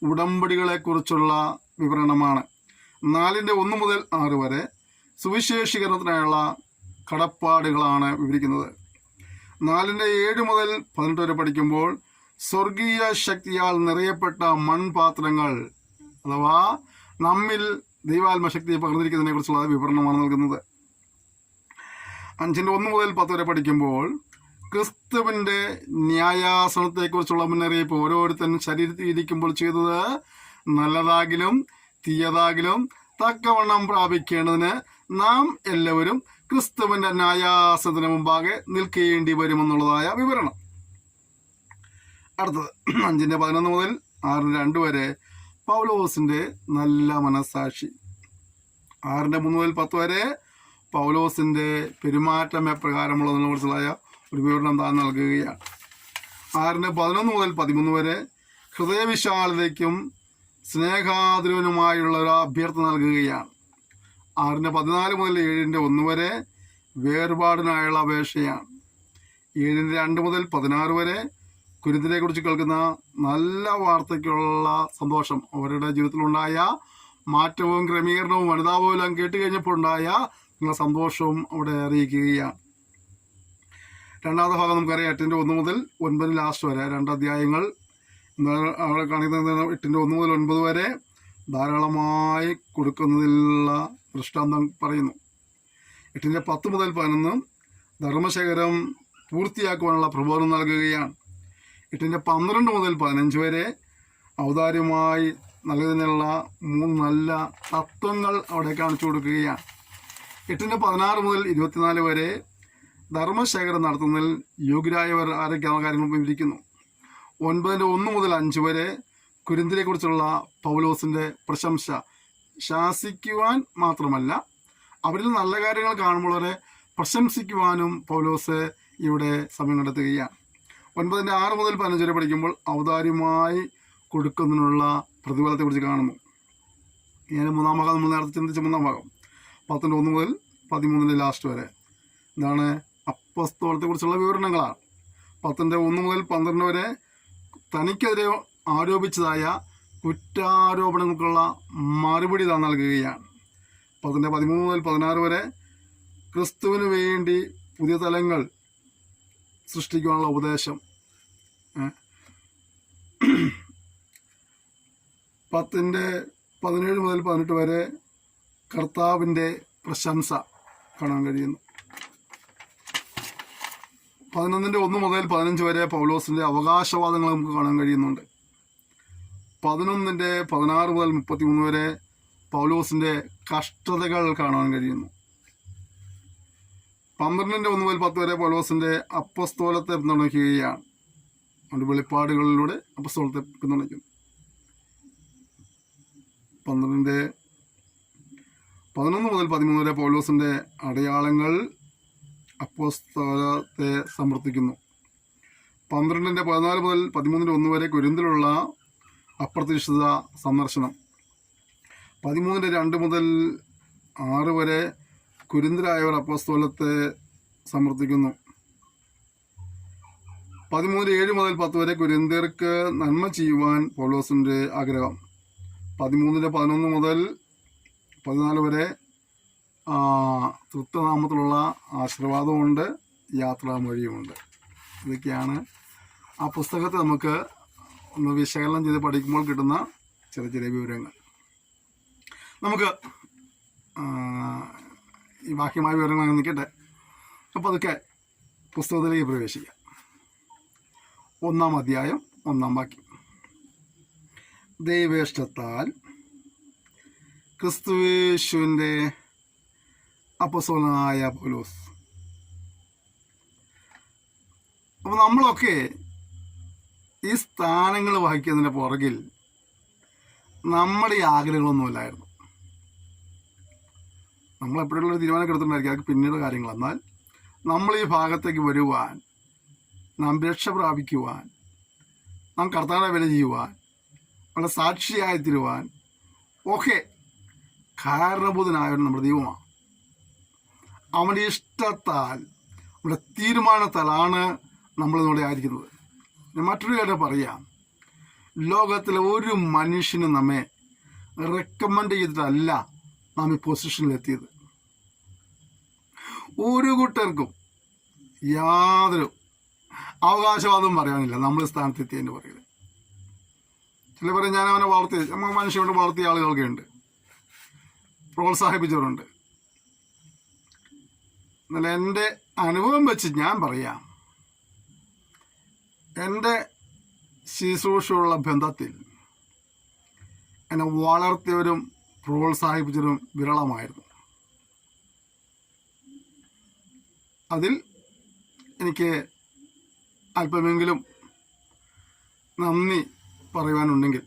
ഉടമ്പടികളെക്കുറിച്ചുള്ള വിവരണമാണ്. 4-ന്റെ 1 മുതൽ 6 വരെ സുവിശേഷീകരണത്തിനായുള്ള കടപ്പാടുകളാണ് വിവരിക്കുന്നത്. 4-ന്റെ 7 മുതൽ 18 വരെ പഠിക്കുമ്പോൾ സ്വർഗീയ ശക്തിയാൽ നിറയപ്പെട്ട മൺപാത്രങ്ങൾ, അഥവാ നമ്മിൽ ദൈവാത്മശക്തിയെ പകർന്നിരിക്കുന്നതിനെ കുറിച്ചുള്ള വിവരണമാണ് നൽകുന്നത്. 5-ന്റെ 1 മുതൽ 10 വരെ പഠിക്കുമ്പോൾ ക്രിസ്തുവിൻ്റെ ന്യായാസനത്തെക്കുറിച്ചുള്ള മുന്നറിയിപ്പ്. ഓരോരുത്തരും ശരീരത്തിൽ ഇരിക്കുമ്പോൾ ചെയ്തത് നല്ലതാകിലും തീയതാകിലും തക്കവണ്ണം പ്രാപിക്കേണ്ടതിന് നാം എല്ലാവരും ക്രിസ്തുവിൻ്റെ ന്യായാസനത്തിന് മുമ്പാകെ നിൽക്കേണ്ടി വരുമെന്നുള്ളതായ വിവരണം. അടുത്തത് 5-ന്റെ 11 മുതൽ 6-ന്റെ 2 വരെ പൗലോസിൻ്റെ നല്ല മനസ്സാക്ഷി. 6-ന്റെ 3 മുതൽ 10 വരെ പൗലോസിൻ്റെ പെരുമാറ്റം എപ്രകാരമുള്ളതിനെ കുറിച്ചുള്ള ഒരു വിവരണം താൻ നൽകുകയാണ്. 6-ന്റെ 11 മുതൽ 13 വരെ ഹൃദയവിശാലതയ്ക്കും സ്നേഹാതുരനുമായുള്ള ഒരു അഭ്യർത്ഥന നൽകുകയാണ്. 6-ന്റെ 14 മുതൽ 7-ന്റെ 1 വരെ വേർപാടിനായുള്ള അപേക്ഷയാണ്. 7-ന്റെ 2 മുതൽ 16 വരെ കുരിന്തിനെക്കുറിച്ച് കേൾക്കുന്ന നല്ല വാർത്തയ്ക്കുള്ള സന്തോഷം, അവരുടെ ജീവിതത്തിലുണ്ടായ മാറ്റവും ക്രമീകരണവും അനുതാപവും എല്ലാം കേട്ട് കഴിഞ്ഞപ്പോൾ ഉണ്ടായ സന്തോഷവും അവിടെ അറിയിക്കുകയാണ്. 2-ാമത്തെ ഭാഗം നമുക്കറിയാം. 8-ന്റെ 1 മുതൽ 9 ലാസ്റ്റ് വരെ 2 അധ്യായങ്ങൾ അവിടെ കാണിക്കുന്നത്. 8-ന്റെ 1 മുതൽ 9 വരെ ധാരാളമായി കൊടുക്കുന്നതിലുള്ള ദൃഷ്ടാന്തം പറയുന്നു. 8-ന്റെ 10 മുതൽ 11 ധർമ്മശേഖരം പൂർത്തിയാക്കുവാനുള്ള പ്രബോധനം നൽകുകയാണ്. 8-ന്റെ 12 മുതൽ 15 വരെ ഔദാര്യമായി നൽകുന്നതിനുള്ള 3 നല്ല തത്വങ്ങൾ അവിടെ കാണിച്ചു കൊടുക്കുകയാണ്. 8-ന്റെ 16 മുതൽ 24 വരെ ധർമ്മശേഖരം നടത്തുന്നതിൽ യോഗ്യരായവർ ആരൊക്കെയാണ് കാര്യങ്ങൾ വിവരിക്കുന്നു. 9-ന്റെ 1 മുതൽ 5 വരെ കുരിന്തിനെക്കുറിച്ചുള്ള പൗലോസിൻ്റെ പ്രശംസ ശാസിക്കുവാൻ മാത്രമല്ല, അവരിൽ നല്ല കാര്യങ്ങൾ കാണുമ്പോൾ അവരെ പ്രശംസിക്കുവാനും പൗലോസ് ഇവിടെ സമയം കണ്ടെത്തുകയാണ്. 9-ന്റെ 6 മുതൽ 15 വരെ പഠിക്കുമ്പോൾ ഔദാര്യമായി കൊടുക്കുന്നതിനുള്ള പ്രതിഫലത്തെക്കുറിച്ച് കാണുന്നു. ഇങ്ങനെ 3-ാം ഭാഗം നമ്മൾ നേരത്തെ ചിന്തിച്ച 3-ാം ഭാഗം 10-ന്റെ 1 മുതൽ 13-ന്റെ ലാസ്റ്റ് വരെ ഇതാണ് അപ്പോസ്തലത്തെക്കുറിച്ചുള്ള വിവരണങ്ങളാണ്. 10-ന്റെ 1 മുതൽ 12 വരെ തനിക്കെതിരെ ആരോപിച്ചതായ കുറ്റാരോപണങ്ങൾക്കുള്ള മറുപടി താൻ നൽകുകയാണ്. 10-ന്റെ 13 മുതൽ 16 വരെ ക്രിസ്തുവിന് വേണ്ടി പുതിയ തലങ്ങൾ സൃഷ്ടിക്കുവാനുള്ള ഉപദേശം. 10-ന്റെ 17 മുതൽ 18 വരെ കർത്താവിൻ്റെ പ്രശംസ കാണാൻ കഴിയുന്നു. 11:1 മുതൽ 15 വരെ പൗലോസിന്റെ അവകാശവാദങ്ങൾ നമുക്ക് കാണാൻ കഴിയുന്നുണ്ട്. 11:16 മുതൽ 33 വരെ പൗലോസിന്റെ കഷ്ടതകൾ കാണാൻ കഴിയുന്നു. 12:1 മുതൽ 10 വരെ പൗലോസിന്റെ അപ്പസ്തോലത്തെ പിന്തുണയ്ക്കുകയാണ്. അവന്റെ വെളിപ്പാടുകളിലൂടെ അപ്പസ്തോലത്തെ പിന്തുണയ്ക്കുന്നു. 11 മുതൽ 13 വരെ പൗലോസിന്റെ അടയാളങ്ങൾ അപ്പോസ്തലത്തെ സമർത്ഥിക്കുന്നു. 12:14 മുതൽ 13:1 വരെ കൊരിന്തിലുള്ള അപ്രതീക്ഷിത സന്ദർശനം. 13:2 മുതൽ 6 വരെ കൊരിന്തിലായവർ അപ്പോസ്തലത്തെ സമർത്ഥിക്കുന്നു. 13:7 മുതൽ 10 വരെ കൊരിന്ത്യർക്ക് നന്മ ചെയ്യുവാൻ പൗലോസിന്റെ ആഗ്രഹം. 13:11 മുതൽ 14 വരെ തൃത്വനാമത്തിലുള്ള ആശീർവാദമുണ്ട്, യാത്രാമൊഴിയുമുണ്ട്. ഇതൊക്കെയാണ് ആ പുസ്തകത്തെ നമുക്ക് ഒന്ന് വിശകലനം ചെയ്ത് പഠിക്കുമ്പോൾ കിട്ടുന്ന ചെറിയ ചെറിയ വിവരങ്ങൾ. നമുക്ക് ഈ ബാഹ്യമായ വിവരങ്ങൾ നിൽക്കട്ടെ. അപ്പോൾ അതൊക്കെ പുസ്തകത്തിലേക്ക് പ്രവേശിക്കാം. 1-ാം അധ്യായം 1-ാം വാക്യം. ദൈവേഷ്ടത്താൽ ക്രിസ്തുയേശുവിൻ്റെ അപ്പോസ്തലനായ പൗലോസ്. അപ്പോൾ നമ്മളൊക്കെ ഈ സ്ഥാനങ്ങൾ വഹിക്കുന്നതിൻ്റെ പുറകിൽ നമ്മുടെ ഈ ആഗ്രഹങ്ങളൊന്നുമില്ലായിരുന്നു. നമ്മളെപ്പോഴുള്ളൊരു തീരുമാനം എടുത്തിട്ടുണ്ടായിരിക്കും, അതൊക്കെ പിന്നീട് കാര്യങ്ങൾ. എന്നാൽ നമ്മൾ ഈ ഭാഗത്തേക്ക് വരുവാൻ, നാം രക്ഷ പ്രാപിക്കുവാൻ, നാം കർത്താവിനെ വില ചെയ്യുവാൻ, നമ്മുടെ സാക്ഷിയായി തീരുവാൻ ഒക്കെ കാരണഭൂതനായവൻ നമ്മുടെ ദൈവമാണ്. അവൻ്റെ ഇഷ്ടത്താൽ, നമ്മുടെ തീരുമാനത്താലാണ് നമ്മളിവിടെ ആയിരിക്കുന്നത്. മറ്റൊരു കാര്യം പറയാം, ലോകത്തിലെ ഒരു മനുഷ്യനും നമ്മെ റെക്കമെൻഡ് ചെയ്തിട്ടല്ല നാം ഈ പൊസിഷനിലെത്തിയത്. ഒരു കൂട്ടർക്കും യാതൊരു അവകാശവാദവും പറയാനില്ല നമ്മൾ സ്ഥാനത്തെത്തിയതിൻ്റെ പറയുന്നത്. ചില പറയും ഞാൻ അവനെ വളർത്തി, നമ്മൾ മനുഷ്യനോട് വളർത്തിയ ആളുകളൊക്കെ ഉണ്ട്, പ്രോത്സാഹിപ്പിച്ചവരുണ്ട്. എന്നാൽ എൻ്റെ അനുഭവം വെച്ച് ഞാൻ പറയാം, എൻ്റെ ശുശ്രൂഷയുള്ള ബന്ധത്തിൽ എന്നെ വളർത്തിയവരും പ്രോത്സാഹിപ്പിച്ചവരും വിരളമായിരുന്നു. അതിൽ എനിക്ക് അല്പമെങ്കിലും നന്ദി പറയുവാനുണ്ടെങ്കിൽ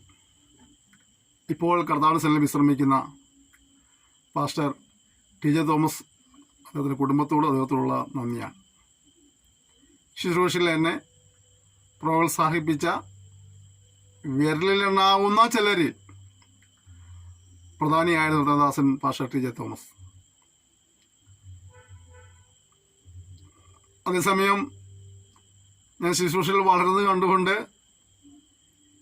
ഇപ്പോൾ കർത്താവിന്റെ സന്നിധിയിൽ വിശ്രമിക്കുന്ന പാസ്റ്റർ ടി ജെ തോമസ്, അദ്ദേഹത്തിൻ്റെ കുടുംബത്തോടും അദ്ദേഹത്തോടുള്ള നന്ദിയാണ്. ശുശ്രൂഷയിൽ എന്നെ പ്രോത്സാഹിപ്പിച്ച വിരലിലെണ്ണാവുന്ന ചിലരിൽ പ്രധാനിയായ നിർത്തദാസൻ പാസ്റ്റർ ടി ജെ തോമസ്. അതേസമയം ഞാൻ ശുശ്രൂഷയിൽ വളർന്നു കണ്ടുകൊണ്ട്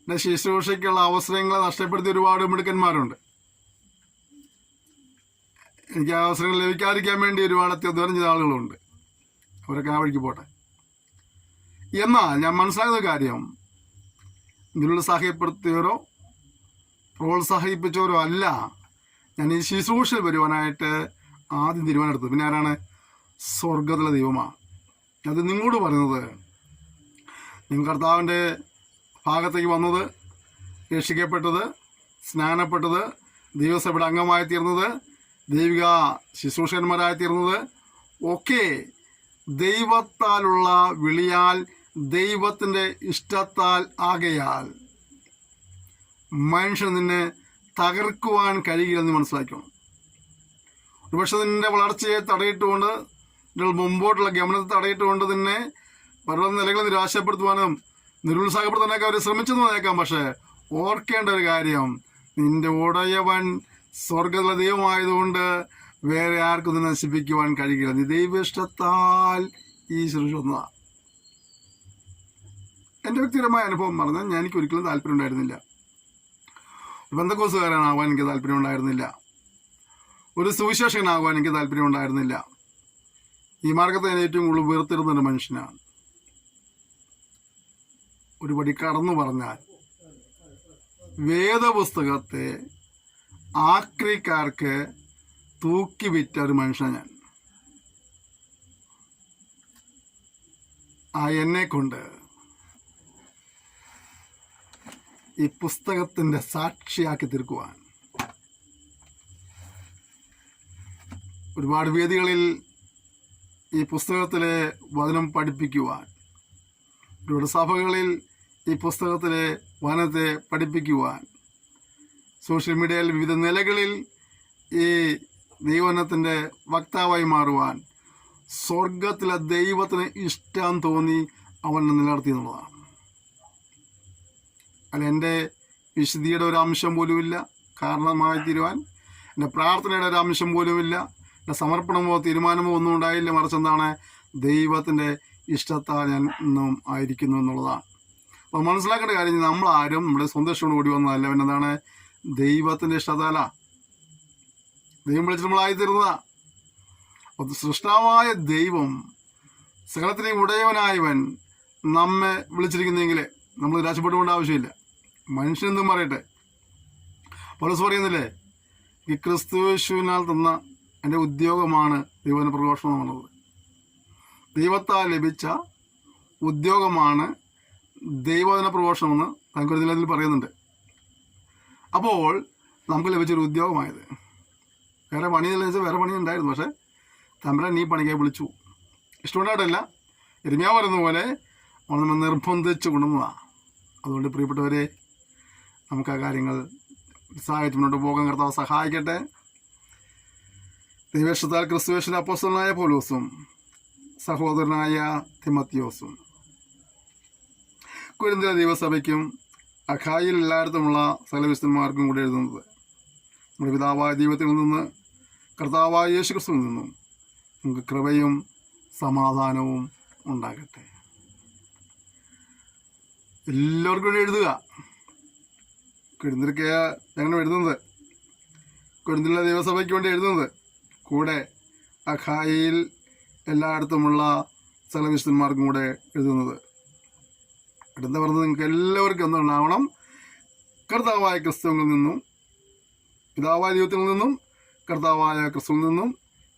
എൻ്റെ ശുശ്രൂഷയ്ക്കുള്ള അവസരങ്ങളെ നഷ്ടപ്പെടുത്തിയ ഒരുപാട് മിടുക്കന്മാരുണ്ട്. എനിക്ക് ആ അവസരങ്ങൾ ലഭിക്കാതിരിക്കാൻ വേണ്ടി ഒരുപാട് അത്യുദ്ധാനം ചെയ്ത ആളുകളുണ്ട്. അവരൊക്കെ ആ വഴിക്ക് പോട്ടെ. എന്നാൽ ഞാൻ മനസ്സിലാക്കുന്ന കാര്യം, നിരുത്സാഹപ്പെടുത്തിയവരോ പ്രോത്സാഹിപ്പിച്ചവരോ അല്ല ഞാൻ ഈ ശുശ്രൂഷയിൽ വരുവാനായിട്ട് ആദ്യം തീരുമാനമെടുത്തത്. പിന്നെ ആരാണ്? സ്വർഗത്തിലെ ദൈവമാണ്. അത് നിങ്ങളോട് പറയുന്നത്, നിങ്ങൾ കർത്താവിൻ്റെ ഭാഗത്തേക്ക് വന്നത്, രക്ഷിക്കപ്പെട്ടത്, സ്നാനപ്പെട്ടത്, ദൈവസഭയുടെ അംഗമായി തീർന്നത്, ദൈവിക ശുശ്രൂഷകന്മാരായി തീർന്നത് ഒക്കെ ദൈവത്താലുള്ള വിളിയാൽ, ദൈവത്തിൻ്റെ ഇഷ്ടത്താൽ ആകയാൽ മനുഷ്യൻ നിന്നെ തകർക്കുവാൻ കഴിയില്ലെന്ന് മനസ്സിലാക്കണം. ഒരുപക്ഷെ നിന്റെ വളർച്ചയെ തടയിട്ടുകൊണ്ട്, മുമ്പോട്ടുള്ള ഗമനത്തെ തടയിട്ടുകൊണ്ട് തന്നെ പല നിലകളെ നിരാശപ്പെടുത്തുവാനും നിരുത്സാഹപ്പെടുത്താനൊക്കെ അവർ ശ്രമിച്ചെന്ന് പറഞ്ഞേക്കാം. പക്ഷെ ഓർക്കേണ്ട ഒരു കാര്യം, നിന്റെ ഉടയവൻ സ്വർഗത്തിലെ ദൈവമായതുകൊണ്ട് വേറെ ആർക്കും ഇത് നശിപ്പിക്കുവാൻ കഴിയില്ല. നീ ദൈവേഷ്ടത്താൽ ഈ ശുശ്രൂഷ വന്നതാണ്. എൻ്റെ വ്യക്തിപരമായ അനുഭവം പറഞ്ഞാൽ എനിക്ക് ഒരിക്കലും താല്പര്യം ഉണ്ടായിരുന്നില്ല. ബന്ധക്കോസുകാരനാവാൻ എനിക്ക് താല്പര്യം ഉണ്ടായിരുന്നില്ല. ഒരു സുവിശേഷകനാകുവാൻ എനിക്ക് താല്പര്യം ഉണ്ടായിരുന്നില്ല. ഈ മാർഗത്തെ ഞാൻ ഏറ്റവും കൂടുതൽ വേർതിരുന്നൊരു മനുഷ്യനാണ്. ഒരു പടി കടന്നു പറഞ്ഞാൽ വേദപുസ്തകത്തെ ആക്രിക്കാർക്ക് തൂക്കി വിറ്റ ഒരു മനുഷ്യനാണ് ഞാൻ. ആ എന്നെ കൊണ്ട് ഈ പുസ്തകത്തിൻ്റെ സാക്ഷിയാക്കി തീർക്കുവാൻ ഒരുപാട് വേദികളിൽ ഈ പുസ്തകത്തിലെ വചനം പഠിപ്പിക്കുവാൻ, ഒരുപാട് സഭകളിൽ ഈ പുസ്തകത്തിലെ വചനത്തെ പഠിപ്പിക്കുവാൻ, സോഷ്യൽ മീഡിയയിൽ വിവിധ നിലകളിൽ ഈ ദൈവവചനത്തിൻ്റെ വക്താവായി മാറുവാൻ സ്വർഗത്തിലെ ദൈവത്തിന് ഇഷ്ടം തോന്നി അവൻ നിലനിർത്തി എന്നുള്ളതാണ്. അല്ല, എൻ്റെ വിശുദ്ധിയുടെ ഒരു അംശം പോലുമില്ല കാരണമായി തീരുവാൻ, എൻ്റെ പ്രാർത്ഥനയുടെ ഒരു അംശം പോലുമില്ല, എൻ്റെ സമർപ്പണമോ തീരുമാനമോ ഒന്നും ഉണ്ടായില്ല. മറിച്ച് എന്താണ്? ദൈവത്തിൻ്റെ ഇഷ്ടത്താൽ ഞാൻ ഇന്നും ആയിരിക്കുന്നു എന്നുള്ളതാണ്. അപ്പോൾ മനസ്സിലാക്കേണ്ട കാര്യം, നമ്മളാരും നമ്മുടെ സ്വന്തം ഇഷ്ടം കൂടി വന്നതല്ല. പിന്നെ എന്താണ്? ദൈവത്തിൻ്റെ ഇഷ്ടത്താലാ ദൈവം വിളിച്ചിട്ട് നമ്മളായിത്തീരുന്നതാ. അപ്പോൾ സൃഷ്ടാവായ ദൈവം, സകലത്തിനെയും ഉടയവനായവൻ നമ്മെ വിളിച്ചിരിക്കുന്നെങ്കിൽ നമ്മൾ നിരാശപ്പെട്ടുകൊണ്ട് ആവശ്യമില്ല. മനുഷ്യനെന്തും പറയട്ടെ. പൗലോസ് പറയുന്നില്ലേ, ഈ ക്രിസ്തുയേശുവിനാൽ തന്ന എൻ്റെ ഉദ്യോഗമാണ് ദൈവവചന പ്രഘോഷണം എന്നുള്ളത്. ദൈവത്താൽ ലഭിച്ച ഉദ്യോഗമാണ് ദൈവവചന പ്രഘോഷണമെന്ന് തനിക്കൊരു നിലയിൽ പറയുന്നുണ്ട്. അപ്പോൾ നമുക്ക് ലഭിച്ചൊരു ഉദ്യോഗമായത്. വേറെ പണിയെന്ന് വെച്ചാൽ വേറെ പണി ഉണ്ടായിരുന്നു, പക്ഷേ തമ്പുരാൻ ഈ പണിക്കായി വിളിച്ചു. ഇഷ്ടമുണ്ടായിട്ടല്ല, യിരെമ്യാവ് പറയുന്ന പോലെ അവൻ നമ്മൾ നിർബന്ധിച്ച് കൊണ്ടുവന്നതാണ്. അതുകൊണ്ട് പ്രിയപ്പെട്ടവരെ, നമുക്ക് ആ കാര്യങ്ങൾ സഹായിച്ച് മുന്നോട്ട് പോകാൻ കർത്താവ് സഹായിക്കട്ടെ. ദൈവേഷ്ടത്താൽ ക്രിസ്തുവേശുവിൻ്റെ അപ്പോസ്തലനായ പൗലോസും സഹോദരനായ തിമത്തിയോസും കൊരിന്ത്യയിലെ ദൈവസഭയ്ക്കും അഖായിൽ എല്ലായിടത്തുമുള്ള സകല വിശുദ്ധന്മാർക്കും കൂടി എഴുതുന്നത്, നമ്മുടെ പിതാവായ ദൈവത്തിൽ നിന്ന് കർത്താവായ യേശു ക്രിസ്തുവിൽ നിന്നും നമുക്ക് കൃപയും സമാധാനവും ഉണ്ടാകട്ടെ. എല്ലാവർക്കും വേണ്ടി എഴുതുക. കൊരിന്ത്യർക്ക് ഞങ്ങൾ എഴുതുന്നത്, കൊരിന്ത്യയിലെ ദൈവസഭയ്ക്ക് വേണ്ടി എഴുതുന്നത്, കൂടെ അഖായിൽ എല്ലായിടത്തുമുള്ള സകല വിശുദ്ധന്മാർക്കും കൂടെ എഴുതുന്നത്. എന്താ പറഞ്ഞത്? നിങ്ങൾക്ക് എല്ലാവർക്കും എന്തുണ്ടാവണം? കർത്താവായ ക്രിസ്തുവിൽ നിന്നും, പിതാവായ ദൈവത്തിൽ നിന്നും കർത്താവായ ക്രിസ്തുവിൽ നിന്നും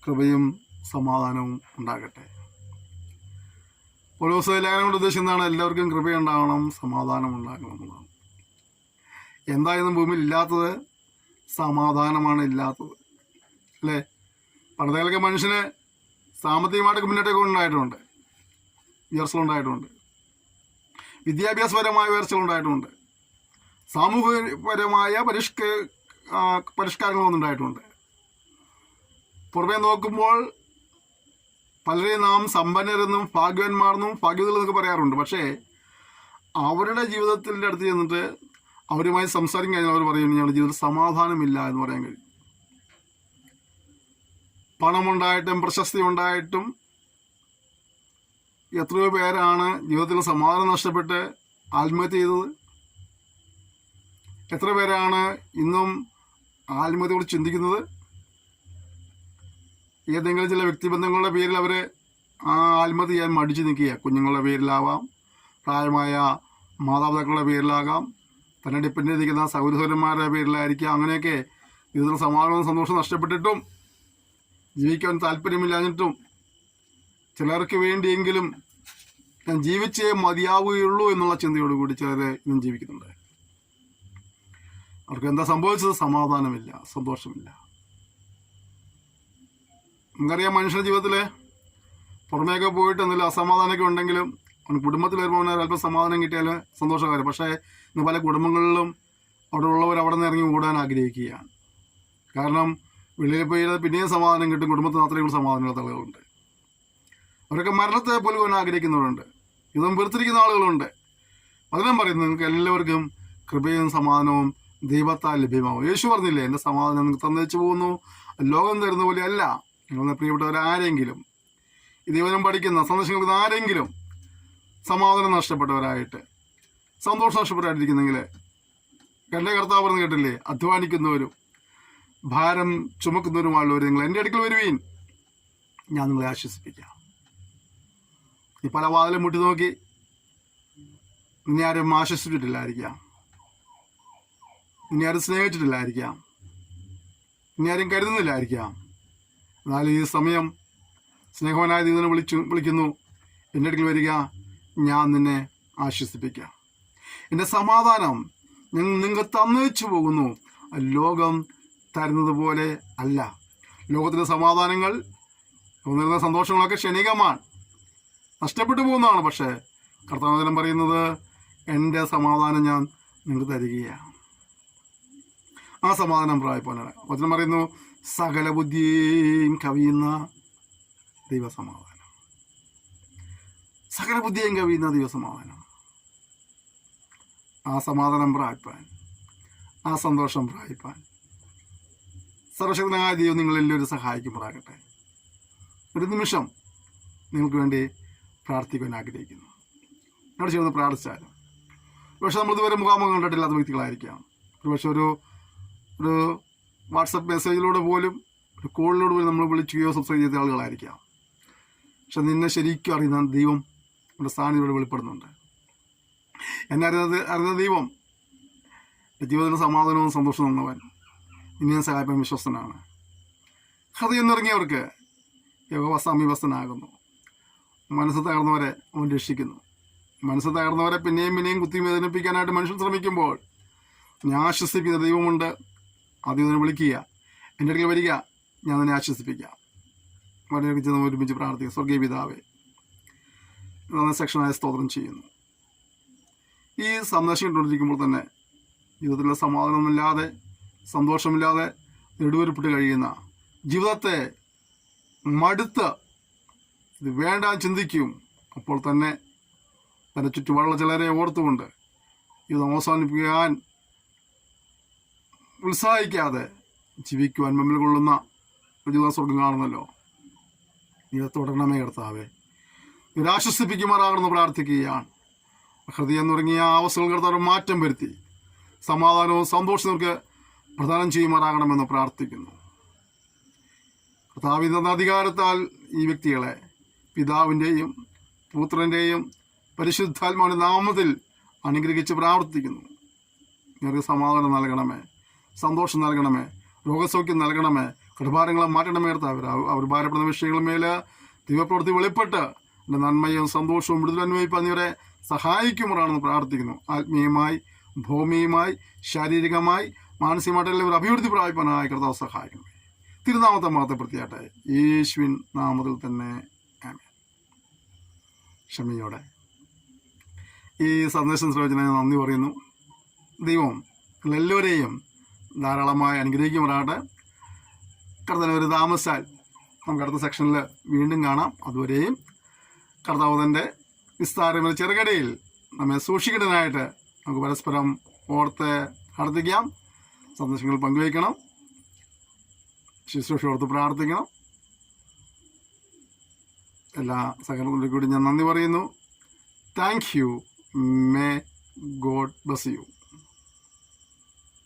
കൃപയും സമാധാനവും ഉണ്ടാകട്ടെ. പൗലോസ് ലേഖനം കൊണ്ട് ഉദ്ദേശിക്കുന്നതാണ് എല്ലാവർക്കും കൃപയുണ്ടാകണം, സമാധാനം ഉണ്ടാകണം എന്നുള്ളതാണ്. എന്തായാലും ഭൂമിയിൽ ഇല്ലാത്തത് സമാധാനമാണ് ഇല്ലാത്തത്, അല്ലേ? പണ്ടത്തേലൊക്കെ മനുഷ്യന് സാമ്പത്തികമായിട്ടൊക്കെ മുന്നേറ്റമൊക്കെ ഉണ്ടായിട്ടുണ്ട്, ഉയർച്ചകളുണ്ടായിട്ടുണ്ട്, വിദ്യാഭ്യാസപരമായ ഉയർച്ചകളുണ്ടായിട്ടുണ്ട്, സാമൂഹികപരമായ പരിഷ്കാരങ്ങൾ വന്നുണ്ടായിട്ടുണ്ട്. പുറമേ നോക്കുമ്പോൾ പലരെയും നാം സമ്പന്നരെന്നും ഭാഗ്യവാന്മാരെന്നും ഭാഗ്യവതികളെന്നൊക്കെ പറയാറുണ്ട്. പക്ഷേ അവരുടെ ജീവിതത്തിൻ്റെ അടുത്ത് ചെന്നിട്ട് അവരുമായി സംസാരിക്കാൻ കഴിഞ്ഞാൽ അവർ പറയും, ഞങ്ങളുടെ ജീവിതത്തിൽ സമാധാനമില്ല എന്ന് പറയാൻ കഴിയും. പണമുണ്ടായിട്ടും പ്രശസ്തി ഉണ്ടായിട്ടും എത്രയോ പേരാണ് ജീവിതത്തിൽ സമാധാനം നഷ്ടപ്പെട്ട് ആത്മഹത്യ ചെയ്തത്. എത്ര പേരാണ് ഇന്നും ആത്മഹത്യയോട് ചിന്തിക്കുന്നത്? ഏതെങ്കിലും ചില വ്യക്തിബന്ധങ്ങളുടെ പേരിൽ അവർ ആ ആത്മഹത്യ ചെയ്യാൻ മടിച്ചു നിൽക്കുക. കുഞ്ഞുങ്ങളുടെ പേരിലാവാം, പ്രായമായ മാതാപിതാക്കളുടെ പേരിലാകാം, തന്നെ ഡിപ്പെൻഡ് ചെയ്തിരിക്കുന്ന സഹോദരന്മാരുടെ പേരിലായിരിക്കാം. അങ്ങനെയൊക്കെ ജീവിതത്തിൽ സമാധാനവും സന്തോഷം നഷ്ടപ്പെട്ടിട്ടും ജീവിക്കാൻ താല്പര്യമില്ലാഞ്ഞിട്ടും ചിലർക്ക് വേണ്ടിയെങ്കിലും ഞാൻ ജീവിച്ചേ മതിയാവുകയുള്ളൂ എന്നുള്ള ചിന്തയോടുകൂടി ചിലർ ഇന്നും ജീവിക്കുന്നുണ്ട്. അവർക്ക് എന്താ സംഭവിച്ചത്? സമാധാനമില്ല, സന്തോഷമില്ല. നമുക്കറിയാം, മനുഷ്യൻ്റെ ജീവിതത്തിൽ പുറമേയൊക്കെ പോയിട്ട് എന്തെങ്കിലും അസമാധാനമൊക്കെ ഉണ്ടെങ്കിലും അവൻ കുടുംബത്തിൽ വരുമ്പോൾ അല്പം സമാധാനം കിട്ടിയാൽ സന്തോഷകരം. പക്ഷേ ഇന്ന് പല കുടുംബങ്ങളിലും അവിടെ ഉള്ളവർ അവിടെ നിന്ന് ഇറങ്ങി ഓടാൻ ആഗ്രഹിക്കുകയാണ്. കാരണം വെളിയിൽ പോയി പിന്നെയും സമാധാനം കിട്ടും, കുടുംബത്തിന് അത്രയും സമാധാനമുള്ള ആളുകളുണ്ട്. അവരൊക്കെ മരണത്തെ പോലും ആഗ്രഹിക്കുന്നവരുണ്ട്, ഇതും വെറുത്തിരിക്കുന്ന ആളുകളുണ്ട്. അതിനും പറയുന്നു, നിങ്ങൾക്ക് എല്ലാവർക്കും കൃപയും സമാധാനവും ദൈവത്താൽ ലഭ്യമാവും. യേശു പറഞ്ഞില്ലേ, എൻ്റെ സമാധാനം നിങ്ങൾക്ക് തന്നേച്ചു പോകുന്നു, ലോകം തരുന്ന പോലെ അല്ല. നിങ്ങളുടെ പ്രിയപ്പെട്ടവരാരെങ്കിലും ഈ ദൈവം പഠിക്കുന്ന സന്ദേശങ്ങൾക്ക് ആരെങ്കിലും സമാധാനം നഷ്ടപ്പെട്ടവരായിട്ട്, സന്തോഷം നഷ്ടപ്പെട്ടായിട്ടിരിക്കുന്നെങ്കിൽ എൻ്റെ കർത്താവ് പറഞ്ഞ് കേട്ടില്ലേ, അധ്വാനിക്കുന്നവരും ഭാരം ചുമക്കുന്നവരുമായുള്ളവർ നിങ്ങൾ എൻ്റെ അടുക്കൽ വരുവീൻ, ഞാൻ നിങ്ങളെ ആശ്വസിപ്പിക്കാം. ഈ പല വാതിലും മുട്ടി നോക്കി ഇനി ആരും ആശ്വസിച്ചിട്ടില്ലായിരിക്കാം, ഇനി ആരും സ്നേഹിച്ചിട്ടില്ലായിരിക്കാം, ഇനി ആരും കരുതുന്നില്ലായിരിക്കാം. എന്നാൽ ഈ സമയം സ്നേഹവാനായ ദൈവത്തിനെ വിളിക്കുന്നു, എൻ്റെ അടുക്കൽ വരിക, ഞാൻ നിന്നെ ആശ്വസിപ്പിക്കാം. എൻ്റെ സമാധാനം നിങ്ങൾ തന്നേച്ചു പോകുന്നു. ലോകം തരുന്നത് പോലെ അല്ല. ലോകത്തിലെ സമാധാനങ്ങൾ, തോന്നുന്ന സന്തോഷങ്ങളൊക്കെ ക്ഷണികമാണ്, നഷ്ടപ്പെട്ടു പോകുന്നതാണ്. പക്ഷേ കർത്താവ് പറയുന്നത്, എൻ്റെ സമാധാനം ഞാൻ നിങ്ങൾക്ക് തരികയാണ്. ആ സമാധാനം പ്രായപ്പോലാണ്. വചനം പറയുന്നു, സകല ബുദ്ധിയെയും കവിയുന്ന ദൈവസമാധാനം. സകല ബുദ്ധിയെയും കവിയുന്ന ദൈവസമാധാനം. ആ സമാധാനം പ്രാപിപ്പാൻ, ആ സന്തോഷം പ്രാപിപ്പാൻ സർവശക്തനായ ദൈവം നിങ്ങളെല്ലാവരും സഹായിക്കുമാറാകട്ടെ. ഒരു നിമിഷം നിങ്ങൾക്ക് വേണ്ടി പ്രാർത്ഥിക്കുവാൻ ആഗ്രഹിക്കുന്നു. എന്നോട് ചേർന്ന് പ്രാർത്ഥിച്ചാലും. പക്ഷെ നമ്മൾ ഇതുവരെ മുഖാമുഖം കണ്ടിട്ടില്ലാത്ത വ്യക്തികളായിരിക്കാം. ഒരുപക്ഷെ ഒരു വാട്സപ്പ് മെസ്സേജിലൂടെ പോലും, ഒരു കോളിലൂടെ പോലും നമ്മൾ വിളിക്കുകയോ സംസാരിക്കുന്ന ആളുകളായിരിക്കാം. പക്ഷെ നിന്നെ ശരിക്കും അറിയുന്ന ദൈവം നമ്മുടെ സ്ഥാനത്തോടെ വെളിപ്പെടുന്നുണ്ട്. എന്നെ അറിയുന്ന ദൈവം ജീവിതത്തിൽ സമാധാനവും സന്തോഷവും തന്നവൻ, ഇനിയും സഹായിപ്പാൻ വിശ്വസ്തനാണ്. ഹൃദയം നിറങ്ങിയവർക്ക് യഹോവ സമീപസ്ഥനാകുന്നു. മനസ്സ് തകർന്നവരെ അവൻ രക്ഷിക്കുന്നു. മനസ്സ് തകർന്നവരെ പിന്നെയും പിന്നെയും കുത്തി വേദനിപ്പിക്കാനായിട്ട് മനുഷ്യൻ ശ്രമിക്കുമ്പോൾ ഞാൻ ആശ്വസിപ്പിക്കുന്ന ദൈവമുണ്ട്. ആദ്യം ഇതിനെ വിളിക്കുക, എൻ്റെ അടുക്കൽ വരിക, ഞാൻ നിന്നെ ആശ്വസിപ്പിക്കാം. വളരെ ചെന്ന് ഒരുമിച്ച് പ്രാർത്ഥിക്കുക. സ്വർഗീയ പിതാവേ, സെക്ഷനായ സ്തോത്രം ചെയ്യുന്നു. ഈ സന്ദേശം ഇട്ടുകൊണ്ടിരിക്കുമ്പോൾ തന്നെ ജീവിതത്തിലെ സമാധാനമില്ലാതെ, സന്തോഷമില്ലാതെ നെടുവീർപ്പിട്ട് കഴിയുന്ന, ജീവിതത്തെ മടുത്ത് ഇത് വേണ്ട ചിന്തിക്കും, അപ്പോൾ തന്നെ തൻ്റെ ചുറ്റുപാടുള്ള ചിലരെ ഓർത്തുകൊണ്ട് ഇത് അവസാനിപ്പിക്കാൻ ഉത്സാഹിക്കാതെ ജീവിക്കുവാൻ മുമ്പിൽ കൊള്ളുന്ന ഒരു ജീവിത സ്വർഗം കാണുന്നല്ലോ. ഇത് തുടരണമേ കർത്താവേ. ഇവരാശ്വസിപ്പിക്കുമാറാകണമെന്ന് പ്രാർത്ഥിക്കുകയാണ്. ഹൃദയം തുടങ്ങിയ അവസ്ഥകൾ കർത്താവ് മാറ്റം വരുത്തി സമാധാനവും സന്തോഷവും നമുക്ക് പ്രദാനം ചെയ്യുമാറാകണമെന്ന് പ്രാർത്ഥിക്കുന്നു. കർത്താവ് തന്ന അധികാരത്താൽ ഈ വ്യക്തികളെ പിതാവിൻ്റെയും പുത്രൻ്റെയും പരിശുദ്ധാത്മാവിൻ്റെ നാമത്തിൽ അനുഗ്രഹിച്ച് പ്രാർത്ഥിക്കുന്നു. ഞങ്ങൾക്ക് സമാധാനം നൽകണമേ, സന്തോഷം നൽകണമേ, രോഗസൗഖ്യം നൽകണമേ, കടഭാരങ്ങളെ മാറ്റണമേ. അവർ ഭാരപ്പെടുന്ന വിഷയങ്ങളുമേൽ ദൈവപ്രവൃത്തി വെളിപ്പെട്ട് എൻ്റെ നന്മയും സന്തോഷവും വിടുതലന്വയിപ്പാൻ ഇവരെ സഹായിക്കുമാറാണെന്ന് പ്രാർത്ഥിക്കുന്നു. ആത്മീയമായി, ഭൗമികമായി, ശാരീരികമായി, മാനസികമായിട്ടുള്ള ഇവർ അഭിവൃദ്ധി പ്രാപിപ്പാനായി കർത്താവ് സഹായിക്കണമേ. തിരുനാമത്തെ മഹത്വപ്പെടുത്തിയാട്ടെ, യേശുവിൻ നാമത്തിൽ തന്നെ ആമേൻ. ക്ഷമയോടെ ഈ സന്ദേശം ശ്രവിച്ചതിന് നന്ദി പറയുന്നു. ദൈവം എല്ലാവരെയും ധാരാളമായി അനുഗ്രഹിക്കുമാറാകട്ടെ. കർത്താവ് ഒരു താമസാൽ നമുക്ക് അടുത്ത സെക്ഷനിൽ വീണ്ടും കാണാം. അതുവരെയും കർത്താവ് തൻ്റെ വിസ്താരമായ ചെറുകടയിൽ നമ്മെ സൂക്ഷിക്കുന്നതിനായിട്ട് നമുക്ക് പരസ്പരം ഓർത്ത് പ്രാർത്ഥിക്കാം. സന്ദേശങ്ങൾ പങ്കുവയ്ക്കണം, ശുശ്രൂഷ ഓർത്ത് പ്രാർത്ഥിക്കണം. എല്ലാ സഹകരണത്തിലും കൂടി ഞാൻ നന്ദി പറയുന്നു. Thank you. May God bless you.